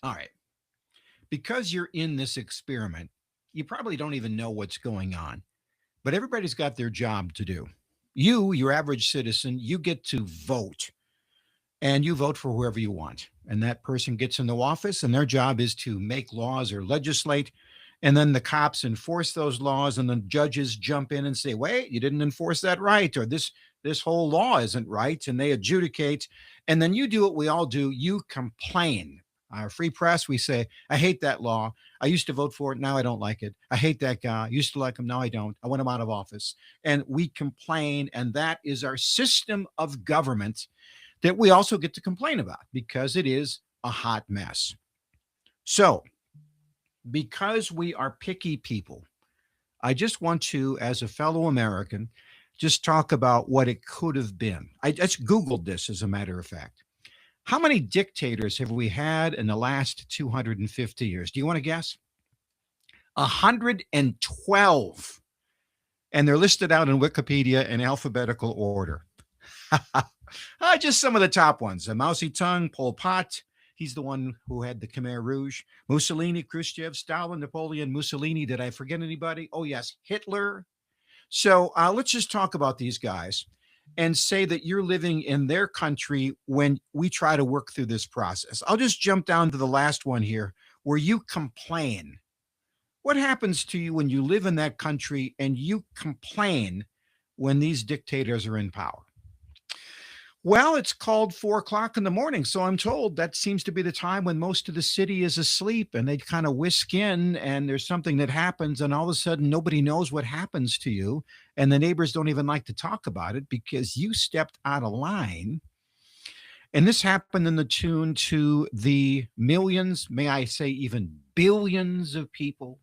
All right. Because you're in this experiment, you probably don't even know what's going on, but everybody's got their job to do. You, your average citizen, you get to vote and you vote for whoever you want. And that person gets into office, and their job is to make laws or legislate. And then the cops enforce those laws, and the judges jump in and say, "Wait, you didn't enforce that right," or this whole law isn't right, and they adjudicate. And then you do what we all do: you complain. Our free press, we say, "I hate that law. I used to vote for it. Now I don't like it. I hate that guy. I used to like him. Now I don't. I want him out of office." And we complain, and that is our system of government that we also get to complain about because it is a hot mess. So, because we are picky people, I just want to, as a fellow American, just talk about what it could have been. I just Googled this, as a matter of fact. How many dictators have we had in the last 250 years? Do you want to guess? 112. And they're listed out in Wikipedia in alphabetical order. Just some of the top ones. Mao Zedong, Pol Pot. He's the one who had the Khmer Rouge. Mussolini, Khrushchev, Stalin, Napoleon, Mussolini. Did I forget anybody? Oh, yes, Hitler. So let's just talk about these guys and say that you're living in their country when we try to work through this process. I'll just jump down to the last one here where you complain. What happens to you when you live in that country and you complain when these dictators are in power? Well, it's called 4 o'clock in the morning. So I'm told that seems to be the time when most of the city is asleep and they kind of whisk in and there's something that happens and all of a sudden nobody knows what happens to you. And the neighbors don't even like to talk about it because you stepped out of line. And this happened in the tune to the millions, may I say even billions of people.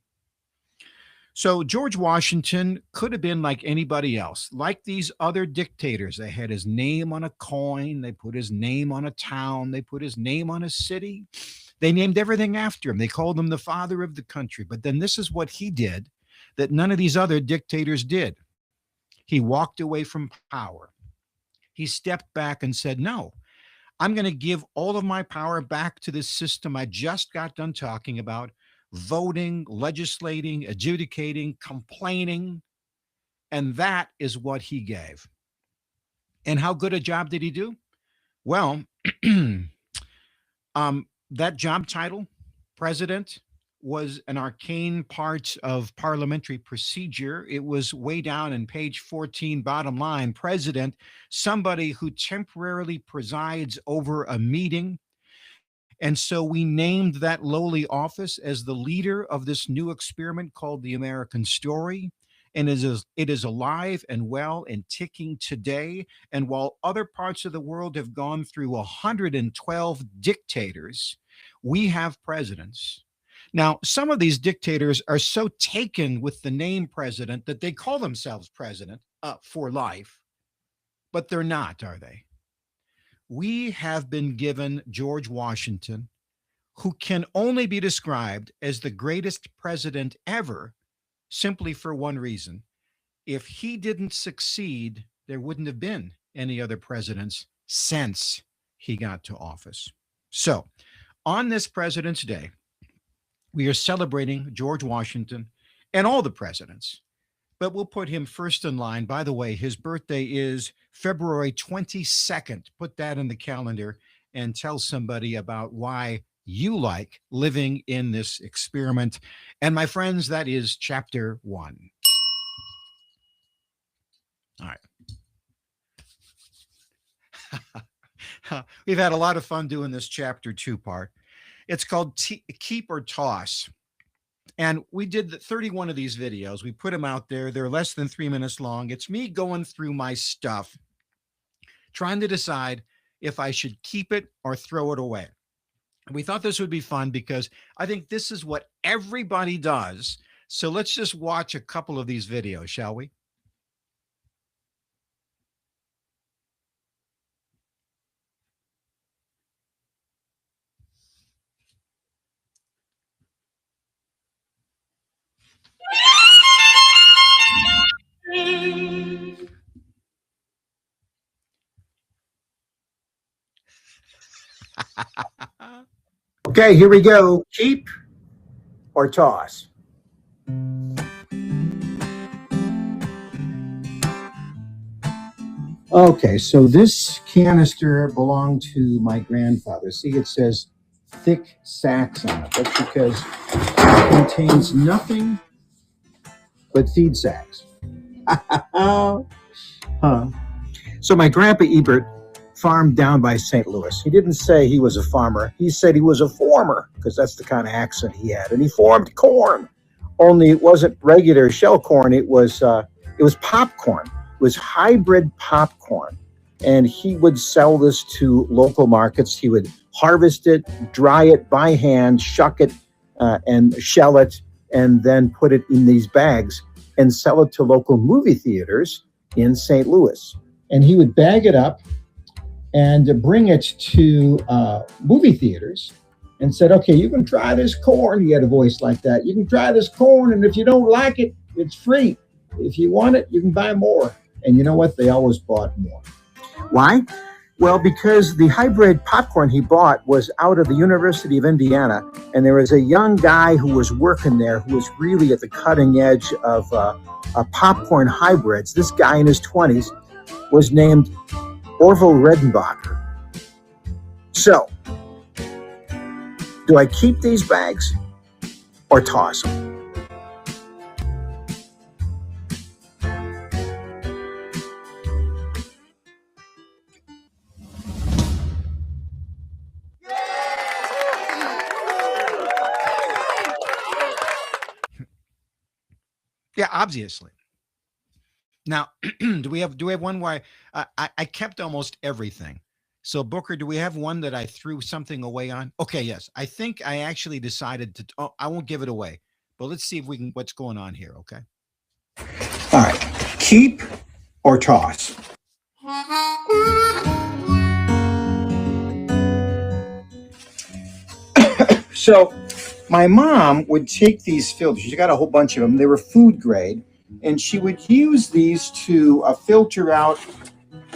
So George Washington could have been like anybody else, like these other dictators. They had his name on a coin, they put his name on a town, they put his name on a city. They named everything after him. They called him the father of the country. But then this is what he did that none of these other dictators did. He walked away from power. He stepped back and said, "No, I'm going to give all of my power back to this system I just got done talking about, voting, legislating, adjudicating, complaining." And that is what he gave. And how good a job did he do? Well, that job title, president, was an arcane part of parliamentary procedure. It was way down in page 14, bottom line. President, somebody who temporarily presides over a meeting. And so we named that lowly office as the leader of this new experiment called the American Story. And it is alive and well and ticking today. And while other parts of the world have gone through 112 dictators, we have presidents. Now, some of these dictators are so taken with the name president that they call themselves president for life, but they're not, are they? We have been given George Washington, who can only be described as the greatest president ever, simply for one reason. If he didn't succeed, there wouldn't have been any other presidents since he got to office. So, on this President's Day, we are celebrating George Washington and all the presidents, but we'll put him first in line. By the way, his birthday is February 22nd. Put that in the calendar and tell somebody about why you like living in this experiment. And my friends, that is chapter 1. All right. We've had a lot of fun doing this chapter 2 part. It's called Keep or Toss. And we did 31 of these videos. We put them out there. They're less than 3 minutes long. It's me going through my stuff, trying to decide if I should keep it or throw it away. And we thought this would be fun because I think this is what everybody does. So let's just watch a couple of these videos, shall we? Okay, here we go. Keep or toss? Okay, so this canister belonged to my grandfather. See, it says thick sacks on it. That's because it contains nothing but feed sacks. Huh. So my grandpa Ebert farmed down by St. Louis. He didn't say he was a farmer. He said he was a former, because that's the kind of accent he had. And he formed corn. Only it wasn't regular shell corn. It was popcorn. It was hybrid popcorn. And he would sell this to local markets. He would harvest it, dry it by hand, shuck it, and shell it, and then put it in these bags and sell it to local movie theaters in St. Louis. And he would bag it up and bring it to movie theaters and said, okay, you can try this corn. He had a voice like that. You can try this corn, and if you don't like it, it's free. If you want it, you can buy more. And you know what? They always bought more. Why? Well, because the hybrid popcorn he bought was out of the University of Indiana, and there was a young guy who was working there who was really at the cutting edge of popcorn hybrids. This guy in his 20s was named Orville Redenbacher. So, do I keep these bags or toss them? Yeah, obviously. Now, do we have one where I kept almost everything? So Booker, do we have one that I threw something away on? Okay, yes. I think I actually decided to. Oh, I won't give it away, but let's see if we can. What's going on here? Okay. All right. Keep or toss? So my mom would take these filters. She got a whole bunch of them. They were food grade, and she would use these to filter out.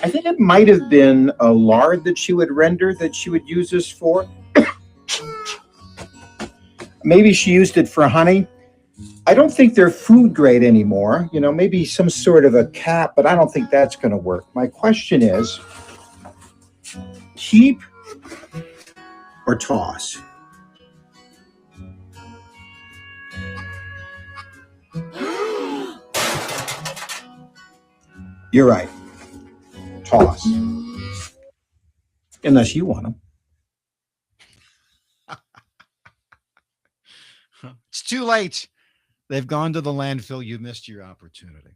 I think it might have been a lard that she would render that she would use this for. Maybe she used it for honey. I don't think they're food grade anymore. You know, maybe some sort of a cap, but I don't think that's going to work. My question is, keep or toss? You're right. Toss. Unless you want them. It's too late. They've gone to the landfill. You missed your opportunity.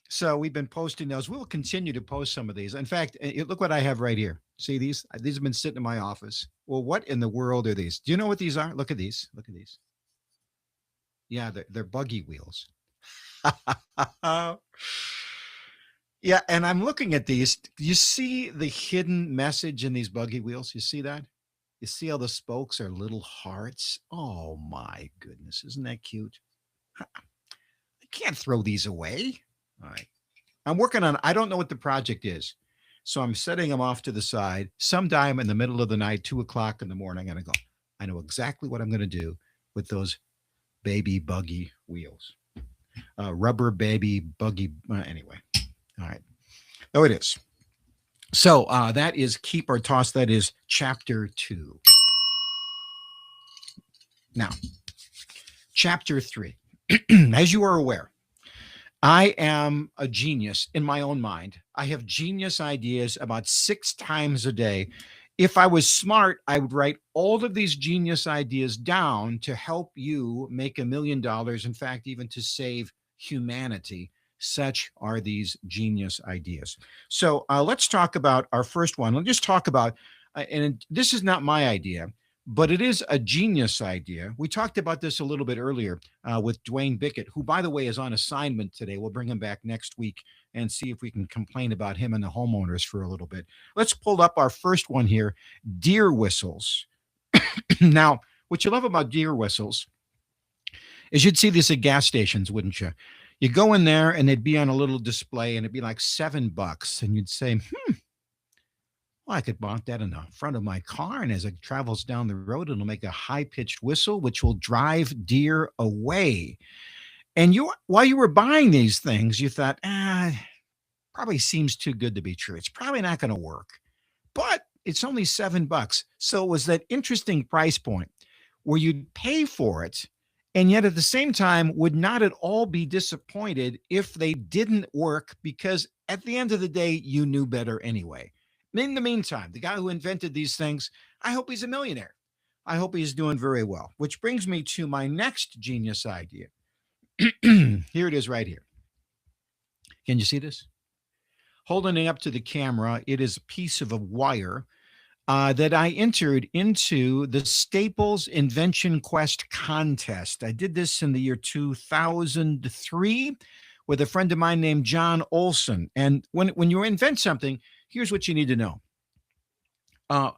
So we've been posting those. We'll continue to post some of these. In fact, look what I have right here. See these? These have been sitting in my office. Well, what in the world are these? Do you know what these are? Look at these. Look at these. Yeah, they're buggy wheels. Yeah, and I'm looking at these. You see the hidden message in these buggy wheels? You see that? You see how the spokes are little hearts? Oh my goodness, isn't that cute? I can't throw these away. All right. I'm working on, I don't know what the project is. So I'm setting them off to the side. Sometime in the middle of the night, 2 o'clock in the morning, I'm going to go, I know exactly what I'm going to do with those baby buggy wheels. Rubber baby buggy. Anyway. All right. Oh, it is. So that is keep or toss. That is chapter 2. Now, chapter 3. As you are aware, I am a genius in my own mind. I have genius ideas about 6 times a day. If I was smart, I would write all of these genius ideas down to help you make $1 million. In fact, even to save humanity. Such are these genius ideas. So let's talk about our first one. Let's just talk about, and this is not my idea, but it is a genius idea. We talked about this a little bit earlier with Dwayne Bickett, who, by the way, is on assignment today. We'll bring him back next week and see if we can complain about him and the homeowners for a little bit. Let's pull up our first one here, deer whistles. Now, what you love about deer whistles is you'd see this at gas stations, wouldn't you? You go in there and they'd be on a little display and it'd be like $7. And you'd say, well, Well, I could mount that in the front of my car, and as it travels down the road, it'll make a high pitched whistle, which will drive deer away. And while you were buying these things, you thought, probably seems too good to be true. It's probably not going to work, but it's only $7. So it was that interesting price point where you'd pay for it, and yet at the same time would not at all be disappointed if they didn't work, because at the end of the day, you knew better anyway. In the meantime, the guy who invented these things, I hope he's a millionaire. I hope he's doing very well, which brings me to my next genius idea. Here it is right here. Can you see this? Holding it up to the camera, it is a piece of a wire that I entered into the Staples Invention Quest contest. I did this in the year 2003 with a friend of mine named John Olson. And when you invent something, here's what you need to know. The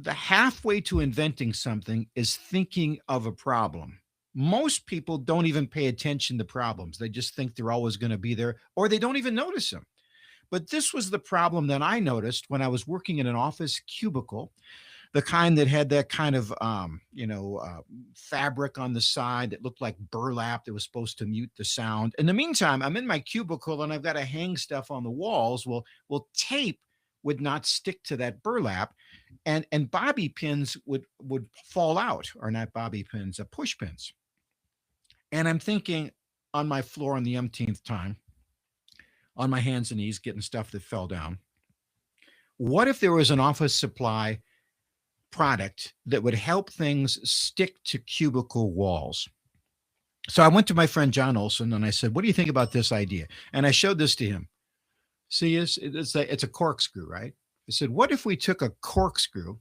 halfway to inventing something is thinking of a problem. Most people don't even pay attention to problems. They just think they're always going to be there, or they don't even notice them. But this was the problem that I noticed when I was working in an office cubicle, the kind that had that kind of, fabric on the side that looked like burlap that was supposed to mute the sound. In the meantime, I'm in my cubicle and I've got to hang stuff on the walls. Well, tape would not stick to that burlap, and bobby pins would fall out, or not bobby pins, push pins. And I'm thinking on my floor on the umpteenth time, on my hands and knees, getting stuff that fell down. What if there was an office supply product that would help things stick to cubicle walls? So I went to my friend John Olson and I said, "What do you think about this idea?" And I showed this to him. See, it's a corkscrew, right? I said, "What if we took a corkscrew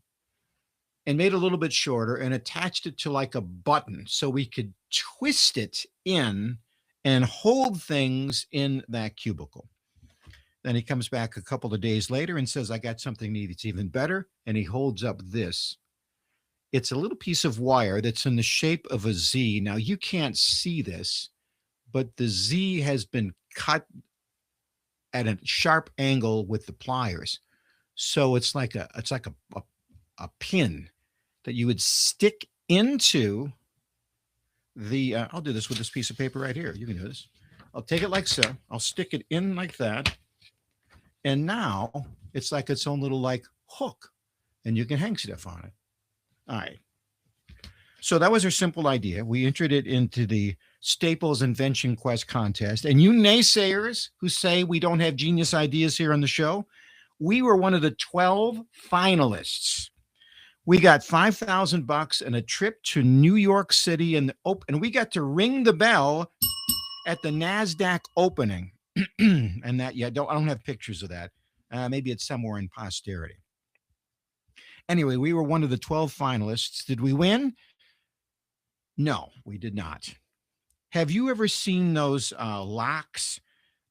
and made it a little bit shorter and attached it to like a button so we could twist it in and hold things in that cubicle?" Then he comes back a couple of days later and says, "I got something that's even better." And he holds up this. It's a little piece of wire that's in the shape of a Z. Now, you can't see this, but the Z has been cut at a sharp angle with the pliers. So it's like a pin that you would stick into the, I'll do this with this piece of paper right here. You can do this. I'll take it like so. I'll stick it in like that. And now it's like its own little like hook, and you can hang stuff on it. All right. So that was our simple idea. We entered it into the Staples Invention Quest contest. And you naysayers who say we don't have genius ideas here on the show, we were one of the 12 finalists. We got $5,000 and a trip to New York City, and we got to ring the bell at the NASDAQ opening. And that, I don't have pictures of that. Maybe it's somewhere in posterity. Anyway, we were one of the 12 finalists. Did we win? No, we did not. Have you ever seen those locks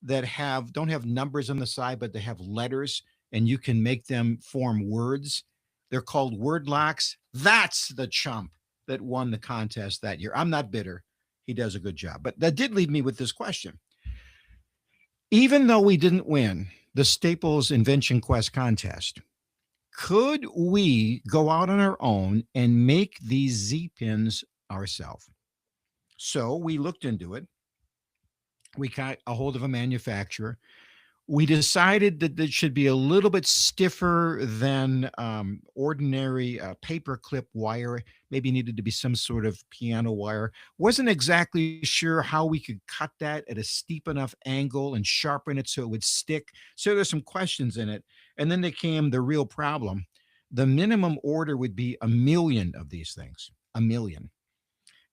that don't have numbers on the side, but they have letters, and you can make them form words? They're called word locks. That's the chump that won the contest that year. I'm not bitter. He does a good job. But that did leave me with this question. Even though we didn't win the Staples Invention Quest contest, could we go out on our own and make these Z pins ourselves? So we looked into it. We got a hold of a manufacturer. We decided that it should be a little bit stiffer than ordinary paper clip wire. Maybe needed to be some sort of piano wire. Wasn't exactly sure how we could cut that at a steep enough angle and sharpen it so it would stick. So there's some questions in it. And then there came the real problem. The minimum order would be 1 million of these things, 1 million.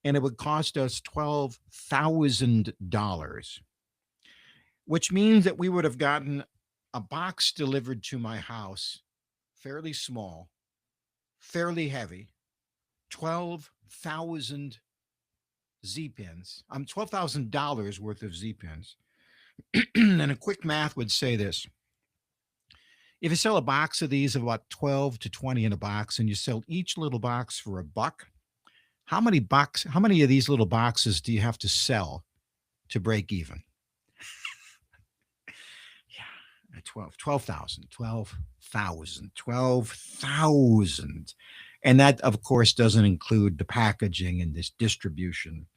And it would cost us $12,000. Which means that we would have gotten a box delivered to my house, fairly small, fairly heavy, 12,000 Z pins. $12,000 worth of Z pins. And a quick math would say this. If you sell a box of these, about 12 to 20 in a box, and you sell each little box for $1, how many of these little boxes do you have to sell to break even? 12,000. And that, of course, doesn't include the packaging and this distribution.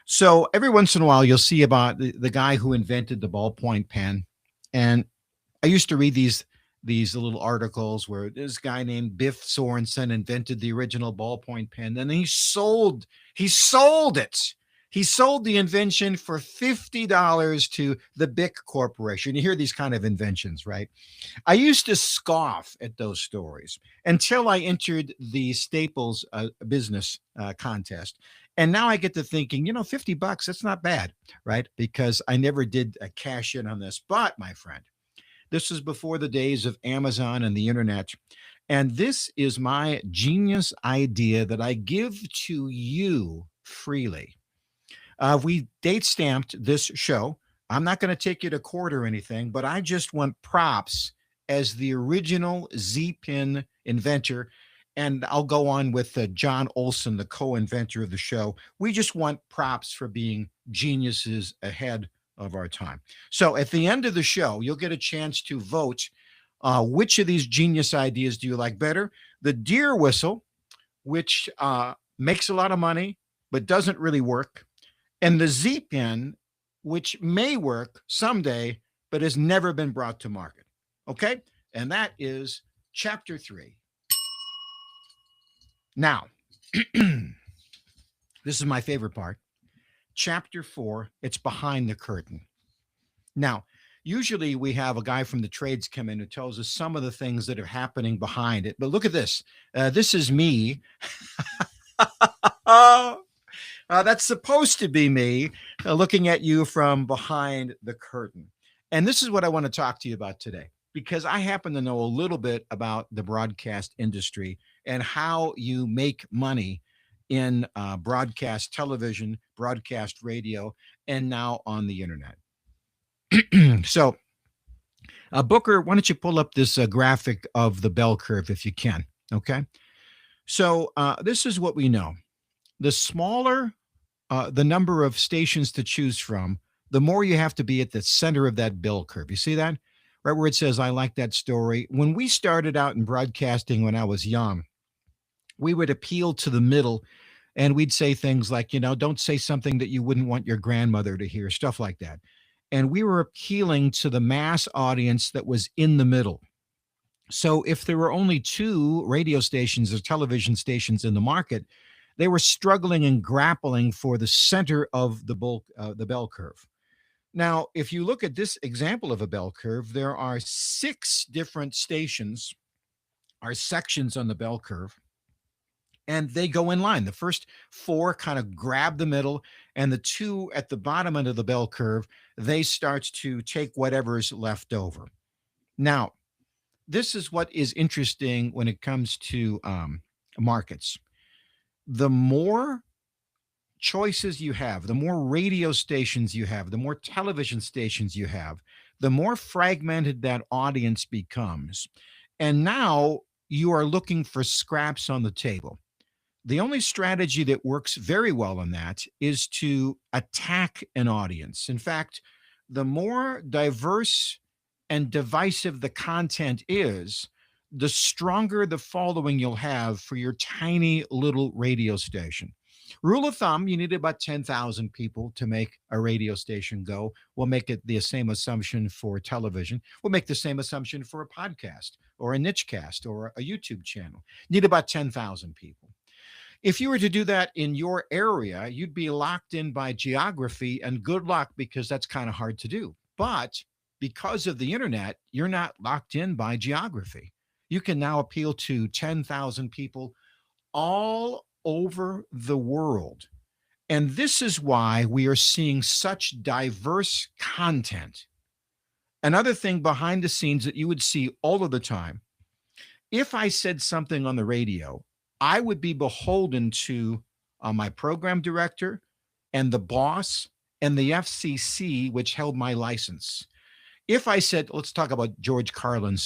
So every once in a while, you'll see about the guy who invented the ballpoint pen. And I used to read these little articles where this guy named Biff Sorensen invented the original ballpoint pen. And he sold it. He sold the invention for $50 to the Bic Corporation. You hear these kind of inventions, right? I used to scoff at those stories until I entered the Staples business contest. And now I get to thinking, $50, that's not bad, right? Because I never did cash in on this. But my friend, this is before the days of Amazon and the internet. And this is my genius idea that I give to you freely. We date stamped this show. I'm not going to take you to court or anything, but I just want props as the original Z Pin inventor. And I'll go on with John Olson, the co inventor of the show. We just want props for being geniuses ahead of our time. So at the end of the show, you'll get a chance to vote. Which of these genius ideas do you like better? The deer whistle, which makes a lot of money, but doesn't really work. And the Z Pen, which may work someday, but has never been brought to market. Okay? And that is chapter 3. Now, this is my favorite part. Chapter 4, it's behind the curtain. Now, usually we have a guy from the trades come in who tells us some of the things that are happening behind it. But look at this. This is me. That's supposed to be me looking at you from behind the curtain. And this is what I want to talk to you about today, because I happen to know a little bit about the broadcast industry and how you make money in broadcast television, broadcast radio, and now on the internet. So, Booker, why don't you pull up this graphic of the bell curve if you can? Okay. So, this is what we know. The smaller the number of stations to choose from, the more you have to be at the center of that bell curve. You see that? Right where it says, I like that story. When we started out in broadcasting when I was young, we would appeal to the middle and we'd say things like, don't say something that you wouldn't want your grandmother to hear, stuff like that. And we were appealing to the mass audience that was in the middle. So if there were only 2 radio stations or television stations in the market, they were struggling and grappling for the center of the bell curve. Now, if you look at this example of a bell curve, there are 6 different stations, are sections on the bell curve, and they go in line. The first 4 kind of grab the middle, and the 2 at the bottom end of the bell curve, they start to take whatever's left over. Now, this is what is interesting when it comes to markets. The more choices you have, the more radio stations you have, the more television stations you have, the more fragmented that audience becomes. And now you are looking for scraps on the table. The only strategy that works very well in that is to attack an audience. In fact, the more diverse and divisive the content is, the stronger the following you'll have for your tiny little radio station. Rule of thumb, you need about 10,000 people to make a radio station go. We'll make it the same assumption for television. We'll make the same assumption for a podcast or a niche cast or a YouTube channel. You need about 10,000 people. If you were to do that in your area, you'd be locked in by geography, and good luck, because that's kind of hard to do. But because of the internet, you're not locked in by geography. You can now appeal to 10,000 people all over the world. And this is why we are seeing such diverse content. Another thing behind the scenes that you would see all of the time, if I said something on the radio, I would be beholden to my program director and the boss and the FCC, which held my license. If I said, let's talk about George Carlin's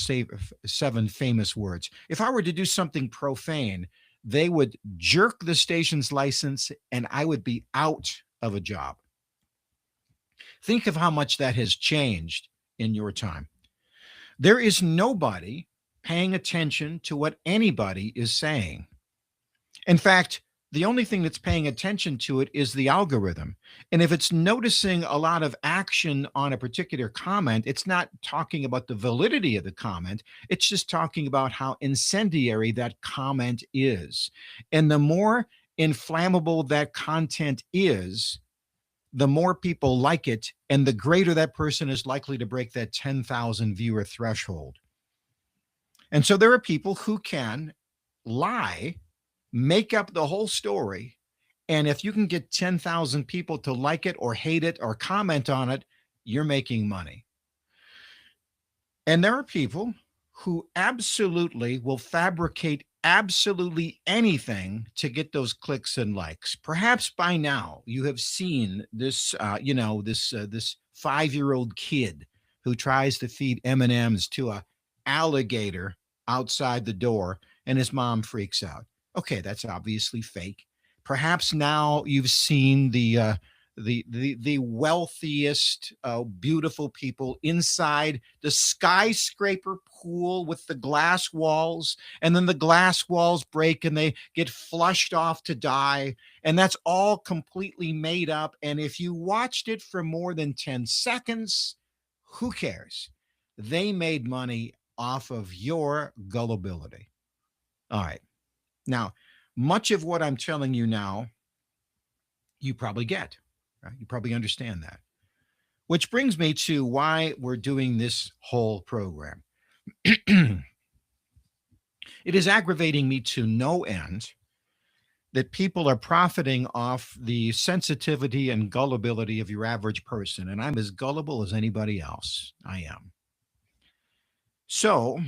7 famous words. If I were to do something profane, they would jerk the station's license and I would be out of a job. Think of how much that has changed in your time. There is nobody paying attention to what anybody is saying. In fact, the only thing that's paying attention to it is the algorithm. And if it's noticing a lot of action on a particular comment, it's not talking about the validity of the comment. It's just talking about how incendiary that comment is. And the more inflammable that content is, the more people like it, and the greater that person is likely to break that 10,000 viewer threshold. And so there are people who can lie, make up the whole story. And if you can get 10,000 people to like it or hate it or comment on it, you're making money. And there are people who absolutely will fabricate absolutely anything to get those clicks and likes. Perhaps by now you have seen this, this 5-year-old kid who tries to feed M&Ms to a alligator outside the door, and his mom freaks out. Okay, that's obviously fake. Perhaps now you've seen the wealthiest, beautiful people inside the skyscraper pool with the glass walls, and then the glass walls break and they get flushed off to die. And that's all completely made up. And if you watched it for more than 10 seconds, who cares? They made money off of your gullibility. All right. Now, much of what I'm telling you now, you probably get. Right? You probably understand that. Which brings me to why we're doing this whole program. It is aggravating me to no end that people are profiting off the sensitivity and gullibility of your average person. And I'm as gullible as anybody else. I am. So,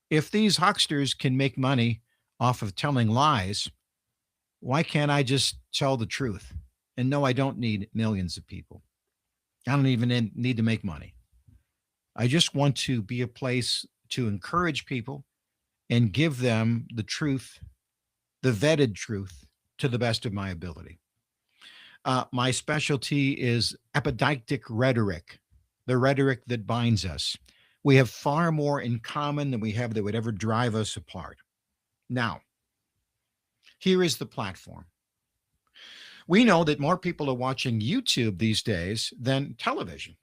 if these hucksters can make money off of telling lies, why can't I just tell the truth? And no, I don't need millions of people. I don't even need to make money. I just want to be a place to encourage people and give them the truth, the vetted truth, to the best of my ability. My specialty is epideictic rhetoric, the rhetoric that binds us. We have far more in common than we have that would ever drive us apart. Now, here is the platform. We know that more people are watching YouTube these days than television.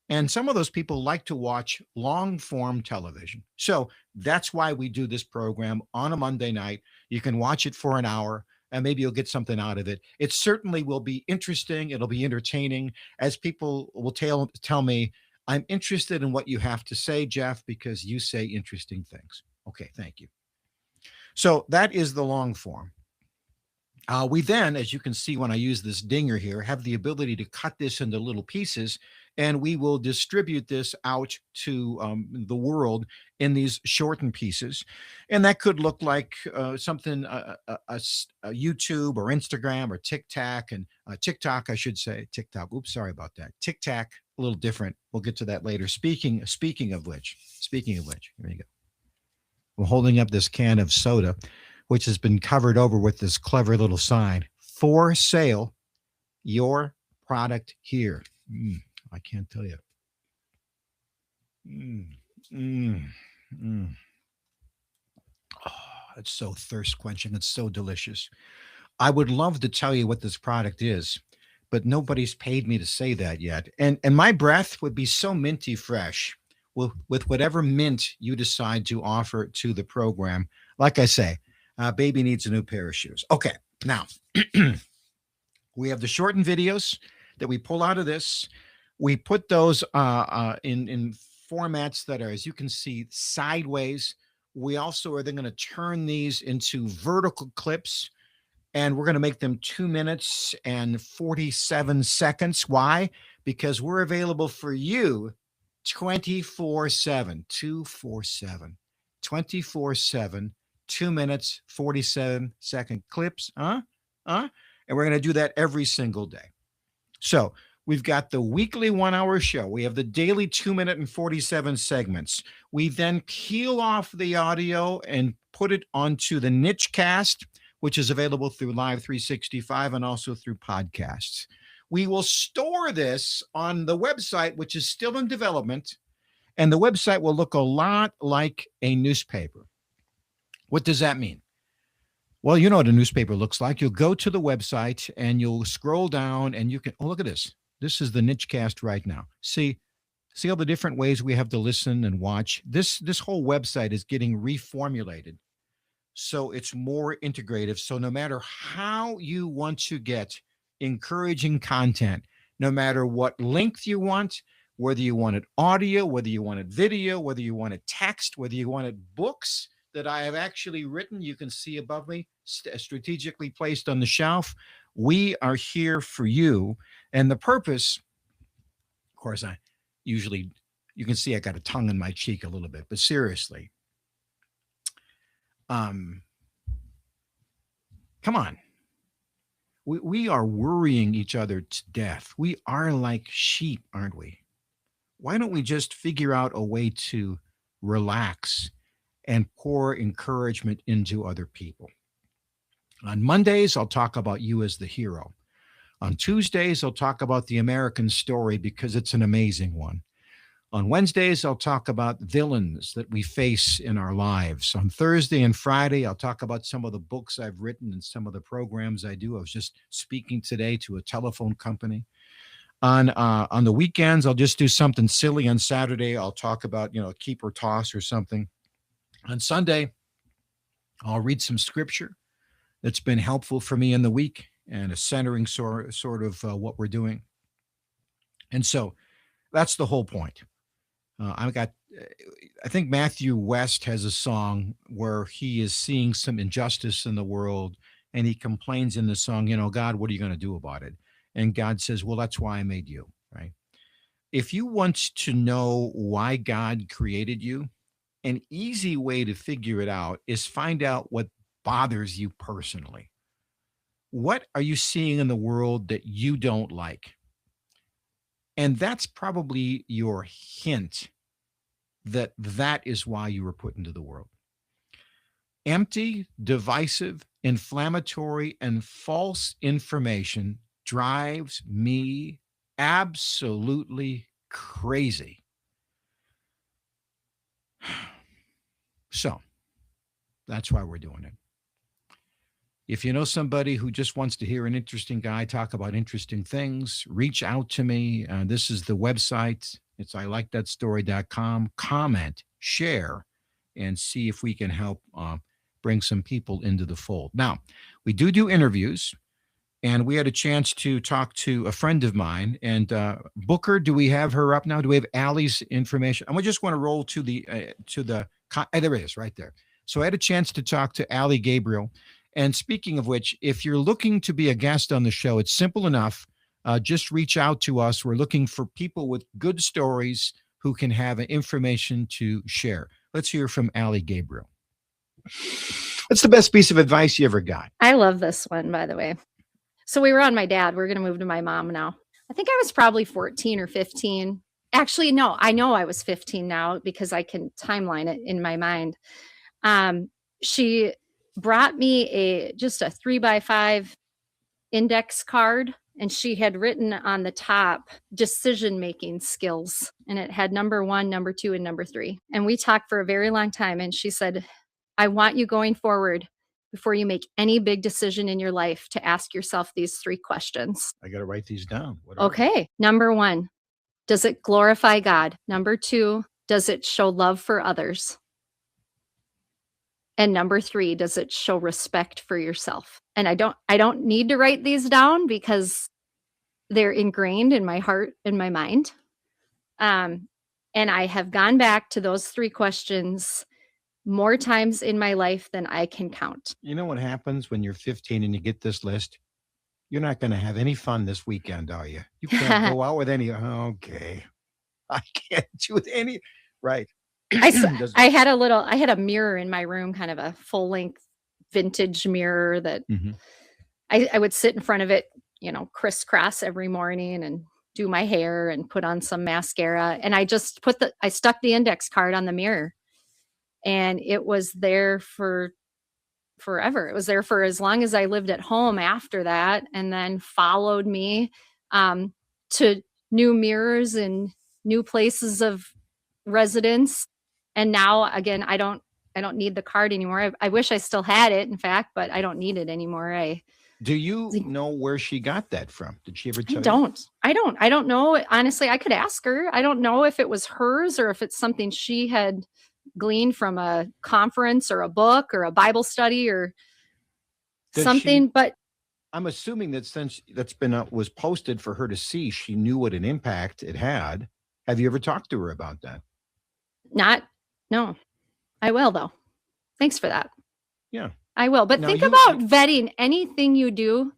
And some of those people like to watch long form television. So that's why we do this program on a Monday night. You can watch it for an hour and maybe you'll get something out of it. It certainly will be interesting. It'll be entertaining, as people will tell me, I'm interested in what you have to say, Jeff, because you say interesting things. Okay, thank you. So that is the long form. We then, as you can see when I use this dinger here, have the ability to cut this into little pieces, and we will distribute this out to the world in these shortened pieces. And that could look like something, YouTube or Instagram or TikTok, and TikTok, I should say. TikTok. Oops, sorry about that. TikTok, a little different. We'll get to that later. Speaking of which, here we go. I'm holding up this can of soda, which has been covered over with this clever little sign, for sale, your product here. I can't tell you. Oh, it's so thirst quenching. It's so delicious. I would love to tell you what this product is, but nobody's paid me to say that yet. And my breath would be so minty fresh with whatever mint you decide to offer to the program. Like I say, baby needs a new pair of shoes. Okay, now we have the shortened videos that we pull out of this. We put those in formats that are, as you can see, sideways. We also are then going to turn these into vertical clips, and we're going to make them 2 minutes and 47 seconds. Why? Because we're available for you 24/7, 247, 24/7. 2 minutes, 47-second clips. And we're going to do that every single day. So we've got the weekly 1-hour show. We have the daily 2 minute and 47 segments. We then peel off the audio and put it onto the niche cast, which is available through Live 365 and also through podcasts. We will store this on the website, which is still in development. And the website will look a lot like a newspaper. What does that mean? Well, you know what a newspaper looks like. You'll go to the website and you'll scroll down and you can, oh, look at this. This is the niche cast right now. See all the different ways we have to listen and watch. This whole website is getting reformulated so it's more integrative. So no matter how you want to get encouraging content, no matter what length you want, whether you wanted audio, whether you wanted video, whether you wanted text, whether you wanted books that I have actually written, you can see above me, strategically placed on the shelf. We are here for you. And the purpose, of course, I usually, you can see I got a tongue in my cheek a little bit, but seriously, um, come on. We are worrying each other to death. We are like sheep, aren't we? Why don't we just figure out a way to relax and pour encouragement into other people? On Mondays, I'll talk about you as the hero. On Tuesdays, I'll talk about the American story because it's an amazing one. On Wednesdays, I'll talk about villains that we face in our lives. On Thursday and Friday, I'll talk about some of the books I've written and some of the programs I do. I was just speaking today to a telephone company. On the weekends, I'll just do something silly. On Saturday, I'll talk about, a keep or toss or something. On Sunday, I'll read some scripture that's been helpful for me in the week and a centering sort of what we're doing. And so that's the whole point. I think Matthew West has a song where he is seeing some injustice in the world and he complains in the song, God, what are you going to do about it? And God says, well, that's why I made you, right? If you want to know why God created you, an easy way to figure it out is find out what bothers you personally. What are you seeing in the world that you don't like? And that's probably your hint that that is why you were put into the world. Empty, divisive, inflammatory, and false information drives me absolutely crazy. So that's why we're doing it. If you know somebody who just wants to hear an interesting guy talk about interesting things, reach out to me. This is the website. It's ilikethatstory.com. Comment, share, and see if we can help bring some people into the fold. Now, we do interviews, and we had a chance to talk to a friend of mine. And Booker, do we have her up now? Do we have Allie's information? And we just want to roll to the there it is, right there. So I had a chance to talk to Allie Gabriel. And speaking of which, if you're looking to be a guest on the show, it's simple enough. Just reach out to us. We're looking for people with good stories who can have information to share. Let's hear from Allie Gabriel. What's the best piece of advice you ever got? I love this one, by the way. So we were on my dad. We're going to move to my mom now. I think I was probably 14 or 15. Actually, no, I know I was 15 now because I can timeline it in my mind. She brought me just a 3x5 index card, and she had written on the top decision-making skills, and it had number 1, number 2, and number 3. And we talked for a very long time, and she said, I want you going forward, before you make any big decision in your life, to ask yourself these 3 questions. I got to write these down. Okay. Number 1, does it glorify God? Number 2, does it show love for others? And number 3, does it show respect for yourself? And I don't need to write these down because they're ingrained in my heart and my mind. And I have gone back to those 3 questions more times in my life than I can count. You know what happens when you're 15 and you get this list? You're not going to have any fun this weekend, are you? You can't go out with any. Okay. I can't do any. Right. I had a mirror in my room, kind of a full length vintage mirror that I would sit in front of it, crisscross every morning and do my hair and put on some mascara. And I just I stuck the index card on the mirror, and it was there for forever. It was there for as long as I lived at home after that, and then followed me to new mirrors and new places of residence. And now again, I don't need the card anymore. I wish I still had it, in fact, but I don't need it anymore. Do you know where she got that from? Did she ever I tell you? don't. I don't know. Honestly, I could ask her. I don't know if it was hers or if it's something she had gleaned from a conference or a book or a Bible study or Does something. she? But I'm assuming that since that's been was posted for her to see, she knew what an impact it had. Have you ever talked to her about that? not, no. I will though. Thanks for that. Yeah. I will. But Now think you- about vetting anything you do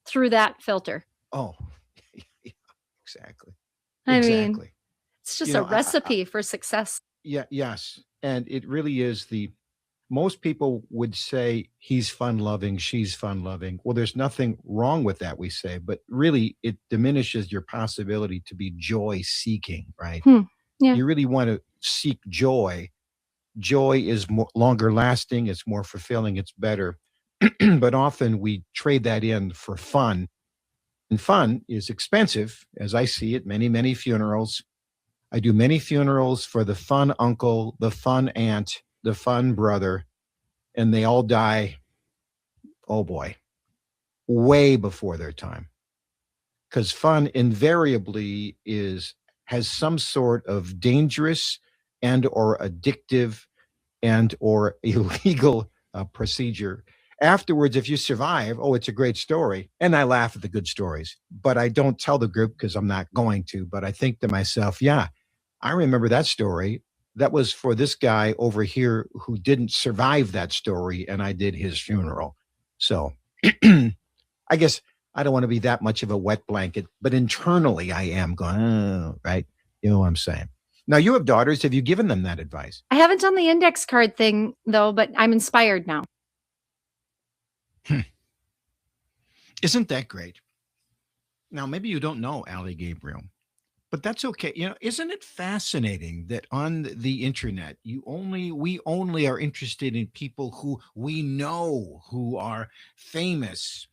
through that filter. Oh, exactly. I mean, Exactly. it's just You know, a recipe for success. Yeah. Yes. And it really is most people would say he's fun loving, she's fun loving. Well, there's nothing wrong with that, we say, but really it diminishes your possibility to be joy seeking, right? Yeah. You really want to seek joy. Joy is longer lasting, it's more fulfilling, it's better. But often we trade that in for fun. And fun is expensive, as I see it, many funerals. I do many funerals for the fun uncle, the fun aunt, the fun brother, and they all die, oh boy, way before their time. Because fun invariably has some sort of dangerous and or addictive and or illegal procedure. Afterwards, if you survive, oh, it's a great story. And I laugh at the good stories, but I don't tell the group because I'm not going to. But I think to myself, yeah, I remember that story. That was for this guy over here who didn't survive that story, and I did his funeral. So I guess I don't want to be that much of a wet blanket, but internally I am going, oh, right? You know what I'm saying? Now, you have daughters. Have you given them that advice? I haven't done the index card thing though, but I'm inspired now. Isn't that great? Now, maybe you don't know Allie Gabriel, but that's okay. You know, isn't it fascinating that on the internet, we only are interested in people who we know, who are famous.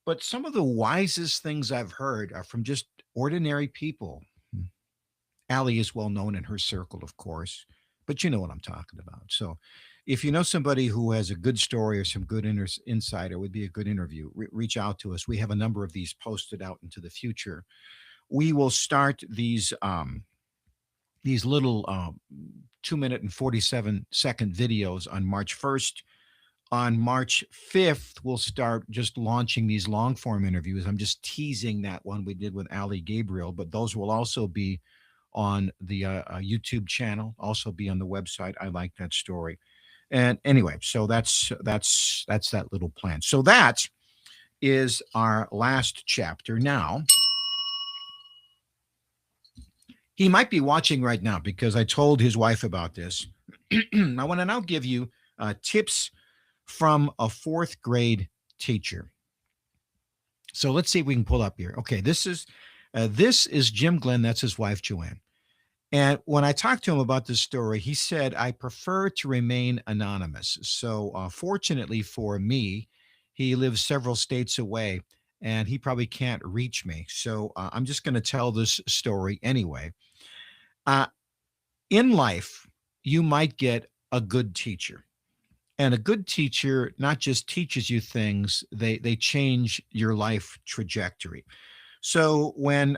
But some of the wisest things I've heard are from just ordinary people. Allie is well known in her circle, of course, but you know what I'm talking about. So if you know somebody who has a good story or some good insight, or would be a good interview, reach out to us. We have a number of these posted out into the future. We will start these little 2 minute and 47-second videos on March 1st. On March 5th, we'll start just launching these long form interviews. I'm just teasing that one we did with Allie Gabriel, but those will also be on the YouTube channel, also be on the website. I like that story. And anyway, so that's that little plan. So that is our last chapter. Now, he might be watching right now because I told his wife about this. I want to now give you tips from a fourth grade teacher. So let's see if we can pull up here. Okay, this is Jim Glenn. That's his wife, Joanne. And when I talked to him about this story, he said, I prefer to remain anonymous. So fortunately for me, he lives several states away and he probably can't reach me. So I'm just going to tell this story anyway. In life, you might get a good teacher. And a good teacher not just teaches you things, they change your life trajectory. So when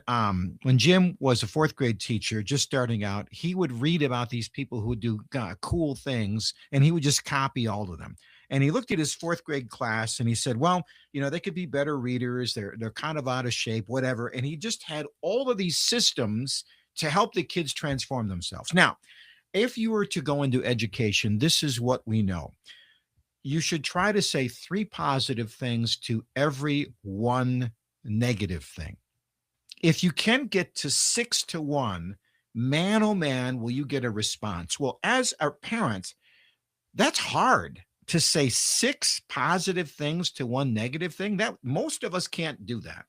Jim was a fourth grade teacher, just starting out, he would read about these people who would do cool things, and he would just copy all of them. And he looked at his fourth grade class and he said, well, you know, they could be better readers. They're kind of out of shape, whatever. And he just had all of these systems to help the kids transform themselves. Now, if you were to go into education, this is what we know. You should try to say 3 positive things to every 1 negative thing. If you can get to 6 to 1, man, oh man, will you get a response. Well, as a parent, that's hard to say 6 positive things to 1 negative thing. That most of us can't do that.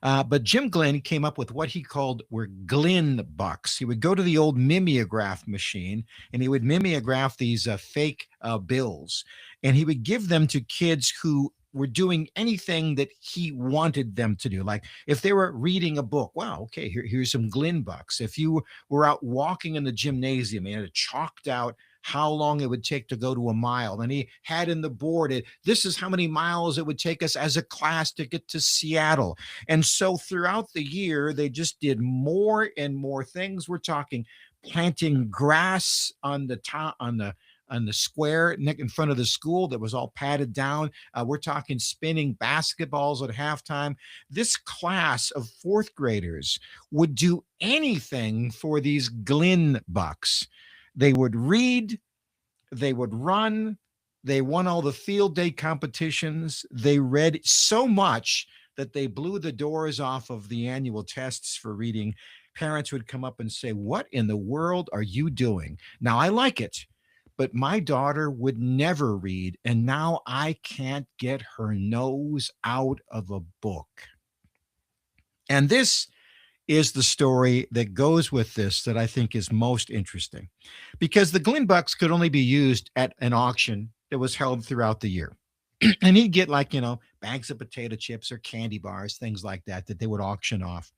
But Jim Glenn came up with what he called were Glenn bucks. He would go to the old mimeograph machine and he would mimeograph these fake bills, and he would give them to kids who were doing anything that he wanted them to do. Like if they were reading a book, wow, okay, here's some Glenn bucks. If you were out walking in the gymnasium, he had it chalked out how long it would take to go to a mile. And he had in the board, this is how many miles it would take us as a class to get to Seattle. And so throughout the year, they just did more and more things. We're talking planting grass on the top, on the square in front of the school that was all padded down. We're talking spinning basketballs at halftime. This class of fourth graders would do anything for these Glenn bucks. They would read, they would run, they won all the field day competitions. They read so much that they blew the doors off of the annual tests for reading. Parents would come up and say, "What in the world are you doing?" Now, I like it, but my daughter would never read, and now I can't get her nose out of a book. And this is the story that goes with this that I think is most interesting, because the Glenn bucks could only be used at an auction that was held throughout the year. And he'd get, like, bags of potato chips or candy bars, things like that they would auction off.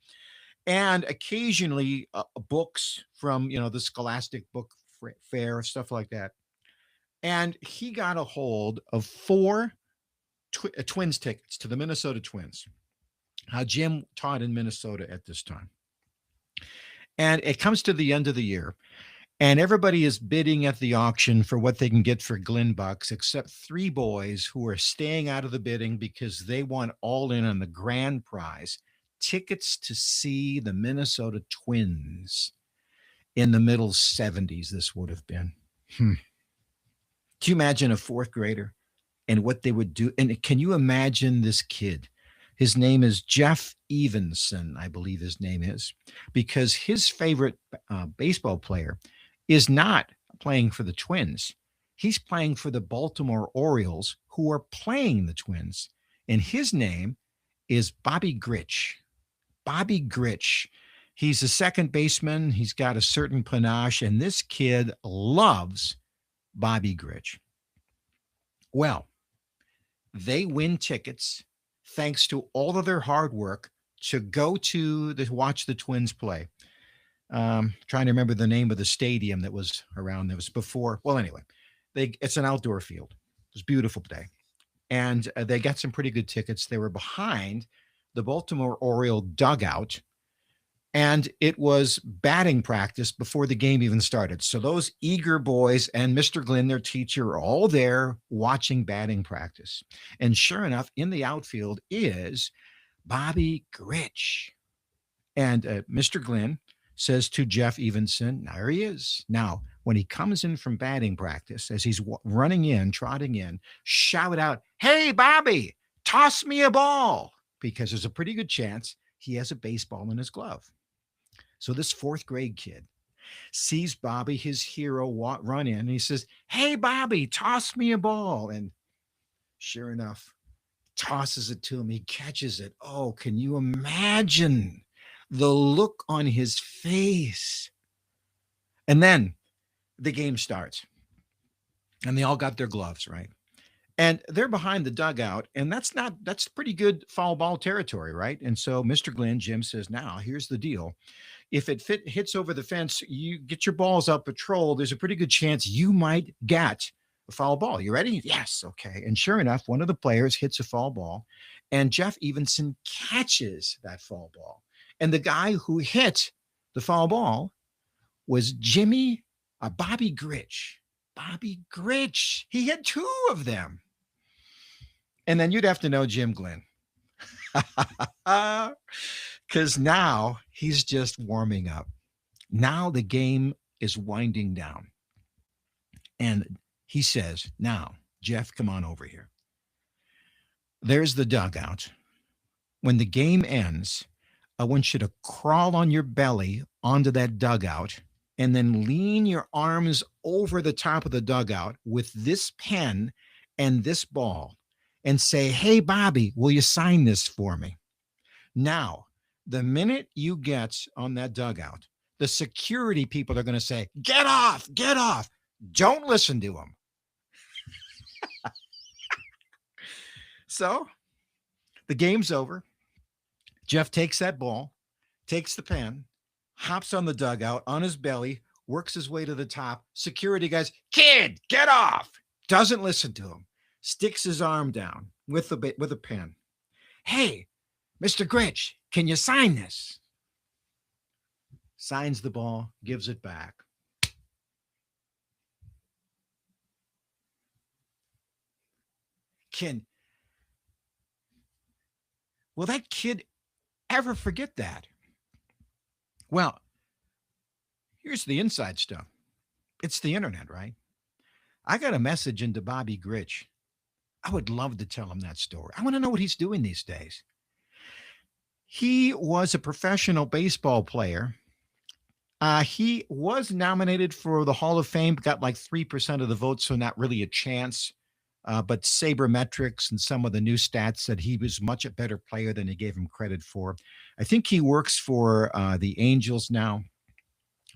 And occasionally books from, the Scholastic Book Fair, stuff like that. And he got a hold of four Twins tickets to the Minnesota Twins. Jim taught in Minnesota at this time. And it comes to the end of the year, and everybody is bidding at the auction for what they can get for Glenn bucks, except three boys who are staying out of the bidding because they want all in on the grand prize, tickets to see the Minnesota Twins in the middle 70s. This would have been. Can you imagine a fourth grader and what they would do? And can you imagine this kid? His name is Jeff Evenson, I believe his name is, because his favorite baseball player is not playing for the Twins. He's playing for the Baltimore Orioles, who are playing the Twins. And his name is Bobby Grich. Bobby Grich. He's a second baseman. He's got a certain panache, and this kid loves Bobby Grich. Well, they win tickets thanks to all of their hard work to go to watch the Twins play. Trying to remember the name of the stadium that was around. That was before. Well, anyway, it's an outdoor field. It was a beautiful day. And they got some pretty good tickets. They were behind the Baltimore Oriole dugout, and it was batting practice before the game even started. So those eager boys and Mr. Glenn, their teacher, are all there watching batting practice. And sure enough, in the outfield is Bobby Grich. And Mr. Glenn says to Jeff Evenson, there he is. Now, when he comes in from batting practice, as he's running in, trotting in, shout out, "Hey, Bobby, toss me a ball," because there's a pretty good chance he has a baseball in his glove. So this fourth grade kid sees Bobby, his hero, run in, and he says, "Hey, Bobby, toss me a ball." And sure enough, tosses it to him. He catches it. Oh, can you imagine the look on his face? And then the game starts, and they all got their gloves, right? And they're behind the dugout, and that's pretty good foul ball territory, right? And so Mr. Glenn, Jim, says, "Now, here's the deal. If it hits over the fence, you get your balls out patrol. There's a pretty good chance you might get a foul ball. You ready?" "Yes." "Okay." And sure enough, one of the players hits a foul ball, and Jeff Evenson catches that foul ball. And the guy who hit the foul ball was Bobby Grich. Bobby Grich. He had two of them. And then you'd have to know Jim Glenn. Because now he's just warming up. Now the game is winding down. And he says, "Now, Jeff, come on over here. There's the dugout. When the game ends, I want you to crawl on your belly onto that dugout and then lean your arms over the top of the dugout with this pen and this ball and say, 'Hey, Bobby, will you sign this for me?' Now, the minute you get on that dugout, the security people are going to say, 'Get off, get off.' Don't listen to them." So the game's over. Jeff takes that ball, takes the pen, hops on the dugout on his belly, works his way to the top. Security guys, kid, get off. Doesn't listen to him. Sticks his arm down with a pen. Hey, Mr. Grinch, can you sign this? Signs the ball, gives it back. Will that kid ever forget that? Well, here's the inside stuff. It's the internet, right? I got a message into Bobby Gritch. I would love to tell him that story. I want to know what he's doing these days. He was a professional baseball player. He was nominated for the Hall of Fame, got like 3% of the vote, so not really a chance. But sabermetrics and some of the new stats said he was much a better player than he gave him credit for. I think he works for the Angels now.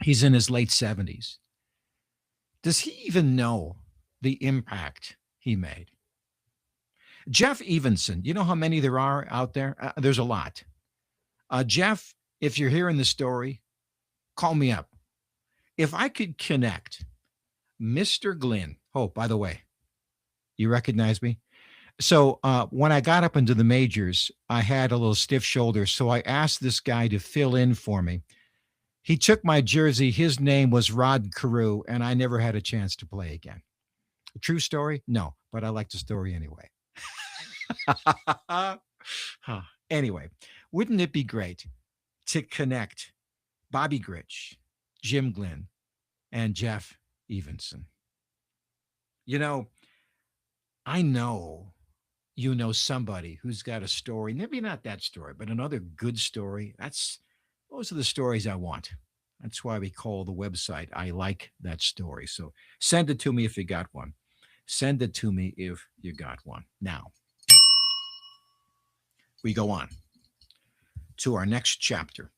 He's in his late 70s. Does he even know the impact he made? Jeff Evenson, you know how many there are out there? There's a lot. Jeff, if you're hearing the story, call me up. If I could connect Mr. Glynn. Oh, by the way, you recognize me? So when I got up into the majors, I had a little stiff shoulder. So I asked this guy to fill in for me. He took my jersey. His name was Rod Carew, and I never had a chance to play again. A true story? No, but I like the story anyway. Anyway, wouldn't it be great to connect Bobby Gritch, Jim Glynn, and Jeff Evenson? You know, I know you know somebody who's got a story, maybe not that story, but another good story. Those are the stories I want. That's why we call the website I Like That Story. So send it to me if you got one. Send it to me if you got one. Now, we go on to our next chapter.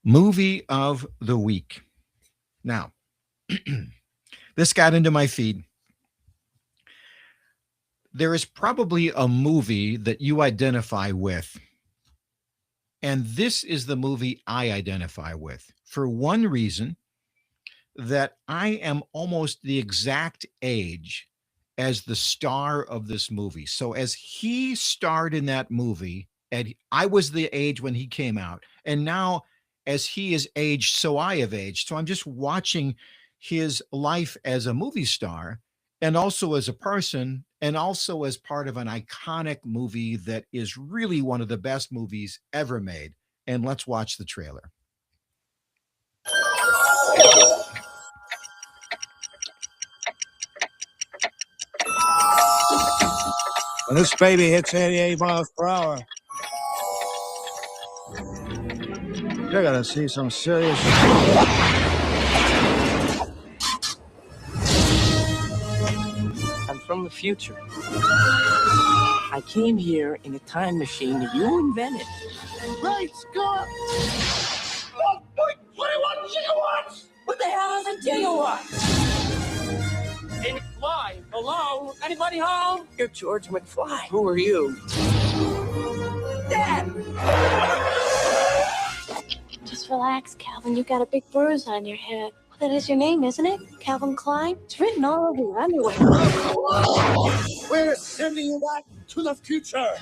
Movie of the week. Now, this got into my feed. There is probably a movie that you identify with. And this is the movie I identify with for one reason, that I am almost the exact age as the star of this movie. So as he starred in that movie, and I was the age when he came out, and now as he is aged, so I have aged. So I'm just watching his life as a movie star and also as a person and also as part of an iconic movie that is really one of the best movies ever made. And let's watch the trailer. When this baby hits 88 miles per hour, you're gonna see some serious. I'm from the future. I came here in a time machine that you invented. Great Scott! 1.21 gigawatts! What the hell is a gigawatt? McFly, hello? Anybody home? You're George McFly. Who are you? Dad! Just relax, Calvin. You got a big bruise on your head. That is your name, isn't it? Calvin Klein? It's written all over your underwear. We're sending you back to the future!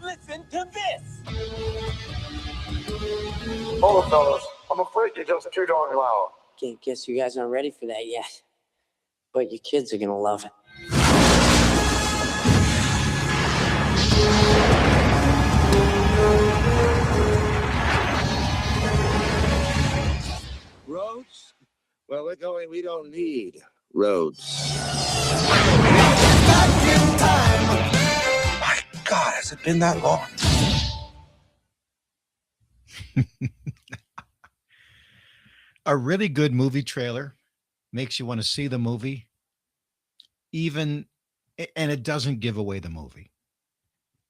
Listen to this! Oh, fellas, I'm afraid you're just too darn loud. Guess you guys aren't ready for that yet. But your kids are gonna love it. Roads? Well, we're going, we don't need roads. My God, has it been that long? A really good movie trailer makes you want to see the movie, and it doesn't give away the movie.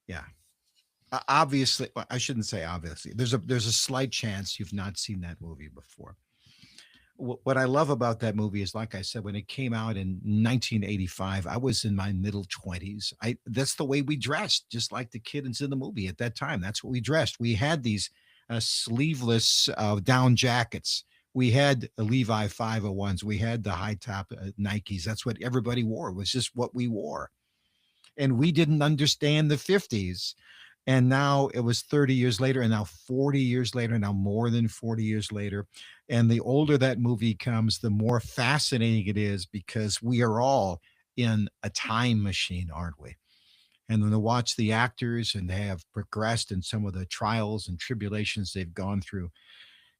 Yeah. Obviously, I shouldn't say obviously. There's a slight chance you've not seen that movie before. what I love about that movie is, like I said, when it came out in 1985, I was in my middle 20s. I That's the way we dressed, just like the kids in the movie at that time. That's what we dressed. We had these sleeveless down jackets. We had the Levi 501s. We had the high top Nikes. That's what everybody wore. It was just what we wore. And we didn't understand the 50s. And now it was 30 years later, and now 40 years later, now more than 40 years later. And the older that movie comes, the more fascinating it is, because we are all in a time machine, aren't we? And then to watch the actors and they have progressed in some of the trials and tribulations they've gone through,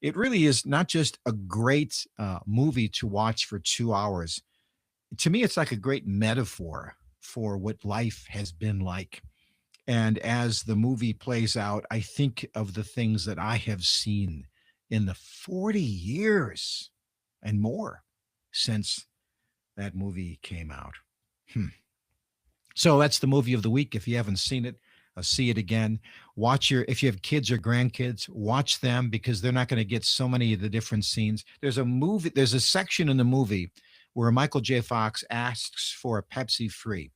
it really is not just a great movie to watch for 2 hours. To me, it's like a great metaphor for what life has been like. And as the movie plays out, I think of the things that I have seen in the 40 years and more since that movie came out. Hmm. So that's the movie of the week. If you haven't seen it, see it again. If you have kids or grandkids, watch them, because they're not going to get so many of the different scenes. There's a section in the movie where Michael J. Fox asks for a Pepsi Free.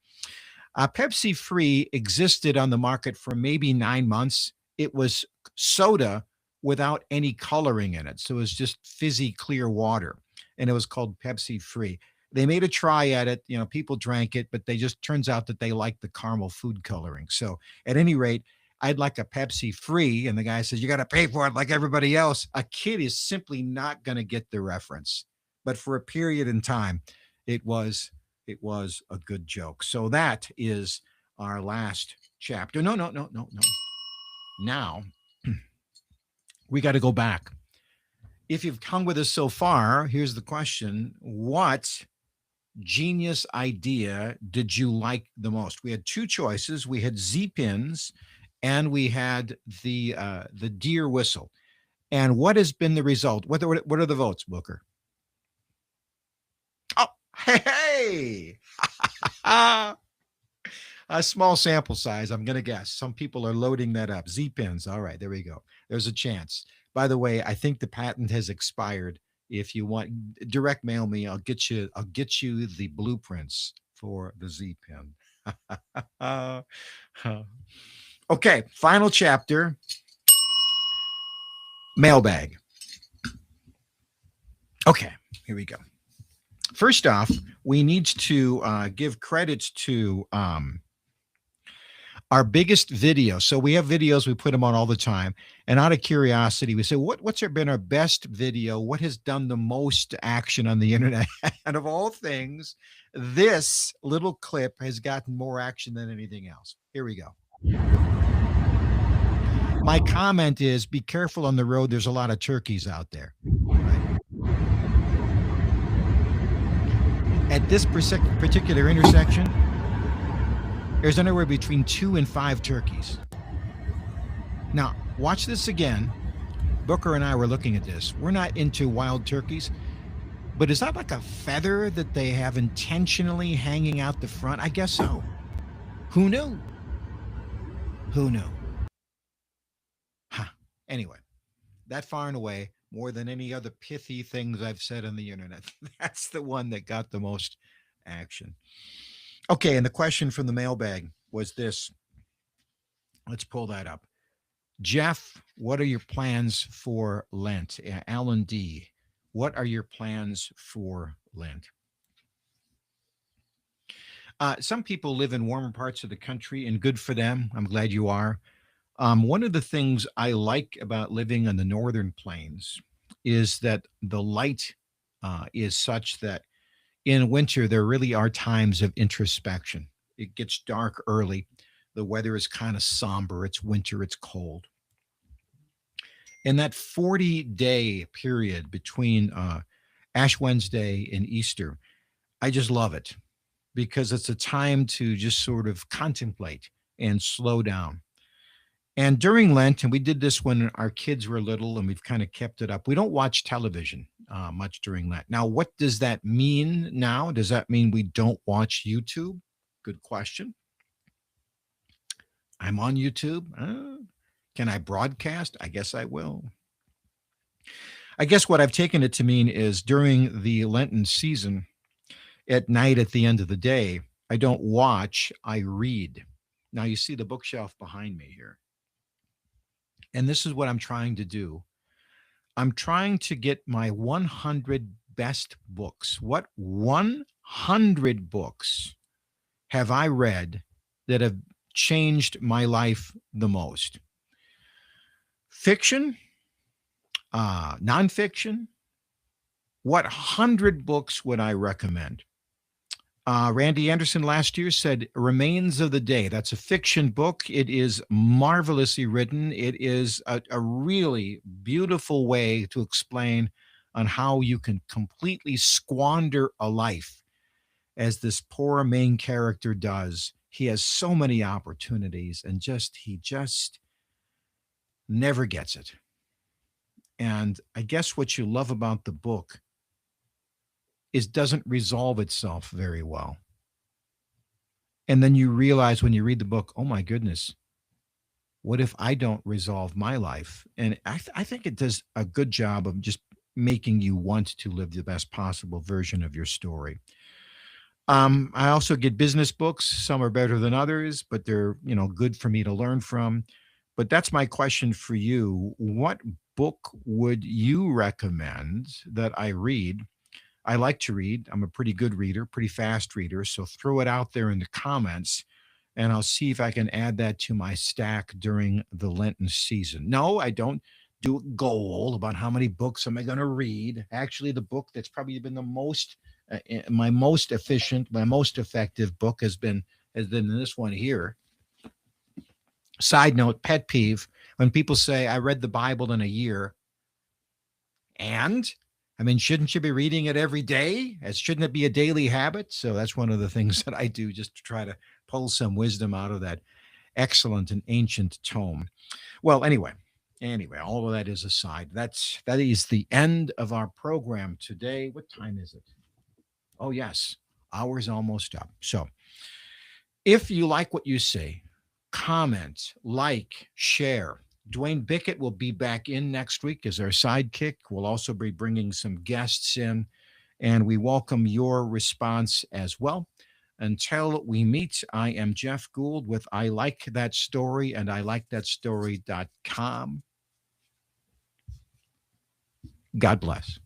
Pepsi Free existed on the market for maybe 9 months. It was soda without any coloring in it. So it was just fizzy, clear water. And it was called Pepsi Free. They made a try at it. People drank it, but they just turns out that they like the caramel food coloring. So at any rate, I'd like a Pepsi Free. And the guy says, you got to pay for it like everybody else. A kid is simply not going to get the reference. But for a period in time, it was a good joke. So that is our last chapter. No. Now we got to go back. If you've hung with us so far, here's the question: what genius idea did you like the most? We had two choices. We had Z-pins, and we had the deer whistle. And what has been the result? What are the votes, Booker? Oh, hey! A small sample size, I'm going to guess. Some people are loading that up. Z-pins. All right, there we go. There's a chance. By the way, I think the patent has expired. If you want, direct mail me. I'll get you the blueprints for the Z-pin. Okay, final chapter. Mailbag. Okay, here we go. First off, we need to give credits to our biggest video. So we have videos, we put them on all the time. And out of curiosity, we say, what's been our best video? What has done the most action on the internet? And of all things, this little clip has gotten more action than anything else. Here we go. My comment is, be careful on the road. There's a lot of turkeys out there. Right? At this particular intersection, there's anywhere between 2 and 5 turkeys. Now, watch this again. Booker and I were looking at this. We're not into wild turkeys, but is that like a feather that they have intentionally hanging out the front? I guess so. Who knew? Huh. Anyway, that far and away, more than any other pithy things I've said on the internet, that's the one that got the most action. Okay, and the question from the mailbag was this. Let's pull that up. Jeff, what are your plans for Lent? Alan D., what are your plans for Lent? Some people live in warmer parts of the country, and good for them. I'm glad you are. One of the things I like about living on the northern plains is that the light is such that in winter, there really are times of introspection. It gets dark early. The weather is kind of somber. It's winter. It's cold. And that 40-day period between Ash Wednesday and Easter, I just love it, because it's a time to just sort of contemplate and slow down. And during Lent, and we did this when our kids were little, and we've kind of kept it up, we don't watch television much during Lent. Now, what does that mean now? Does that mean we don't watch YouTube? Good question. I'm on YouTube. Can I broadcast? I guess I will. I guess what I've taken it to mean is during the Lenten season, at night at the end of the day, I don't watch, I read. Now you see the bookshelf behind me here. And this is what I'm trying to do. I'm trying to get my 100 best books. What 100 books have I read that have changed my life the most? Fiction, nonfiction. What 100 books would I recommend? Randy Anderson last year said Remains of the Day. That's a fiction book. It is marvelously written. It is a really beautiful way to explain on how you can completely squander a life as this poor main character does. He has so many opportunities and he just never gets it. And I guess what you love about the book is doesn't resolve itself very well. And then you realize when you read the book, oh my goodness, what if I don't resolve my life? And I think it does a good job of just making you want to live the best possible version of your story. I also get business books. Some are better than others, but they're, good for me to learn from. But that's my question for you. What book would you recommend that I read? I like to read. I'm a pretty good reader, pretty fast reader. So throw it out there in the comments and I'll see if I can add that to my stack during the Lenten season. No, I don't do a goal about how many books am I going to read. Actually, the book that's probably been the most, my most efficient, my most effective book has been this one here. Side note, pet peeve, when people say, I read the Bible in a year. And shouldn't you be reading it every day? Shouldn't it be a daily habit? So that's one of the things that I do just to try to pull some wisdom out of that excellent and ancient tome. Well, anyway, all of that is aside. That is the end of our program today. What time is it? Oh, yes, hour's almost up. So if you like what you see, comment, like, share. Dwayne Bickett will be back in next week as our sidekick. We'll also be bringing some guests in, and we welcome your response as well. Until we meet, I am Jeff Gould with I Like That Story and ILikeThatStory.com. God bless.